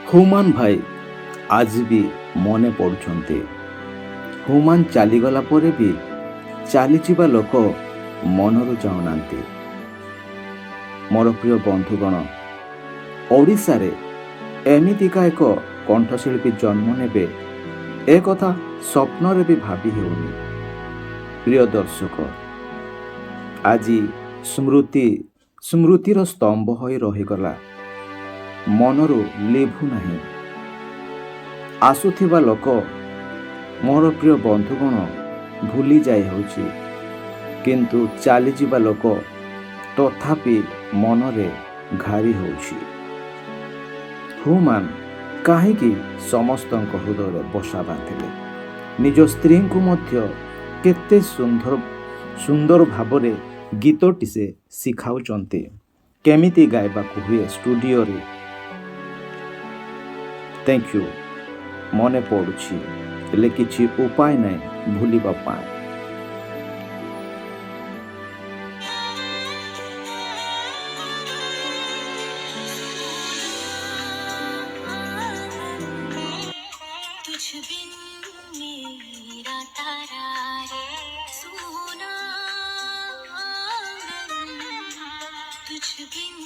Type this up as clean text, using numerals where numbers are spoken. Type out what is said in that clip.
ହ୍ୟୁମାନ ଭାଇ ଆଜି ବି ମନେ ପଡ଼ୁଛନ୍ତି। ହ୍ୟୁମାନ ଚାଲିଗଲା ପରେ ବି ଚାଲିଯିବା ଲୋକ ମନରୁ ଯାଉନାହାନ୍ତି। ମୋର ପ୍ରିୟ ବନ୍ଧୁଗଣ, ଓଡ଼ିଶାରେ ଏମିତିକା ଏକ କଣ୍ଠଶିଳ୍ପୀ ଜନ୍ମ ନେବେ ଏ କଥା ସ୍ୱପ୍ନରେ ବି ଭାବି ହେଉନି। ପ୍ରିୟ ଦର୍ଶକ, ଆଜି ସ୍ମୃତିର ସ୍ତମ୍ଭ ହୋଇ ରହିଗଲା, ମନରୁ ଲିଭୁ ନାହିଁ। ଆସୁଥିବା ଲୋକ, ମୋର ପ୍ରିୟ ବନ୍ଧୁଗଣ, ଭୁଲି ଯାଇ ହେଉଛି, କିନ୍ତୁ ଚାଲିଯିବା ଲୋକ ତଥାପି ମନରେ ଘାରି ହେଉଛି। ହ୍ୟୁମାନ କାହିଁକି ସମସ୍ତଙ୍କ ହୃଦୟରେ ବସା ବାନ୍ଧିଲେ? ନିଜ ସ୍ତ୍ରୀଙ୍କୁ ମଧ୍ୟ କେତେ ସୁନ୍ଦର ଭାବରେ ଗୀତଟି ସେ ଶିଖାଉଛନ୍ତି, କେମିତି ଗାଇବାକୁ ହୁଏ ଷ୍ଟୁଡ଼ିଓରେ। Thank you. ମନେ ପଡ଼ୁଛି, ହେଲେ କିଛି ଉପାୟ ନାହିଁ ଭୁଲିବା ପାଇଁ। तुझ बिन मेरा तारा रे सोना, तुझ बिन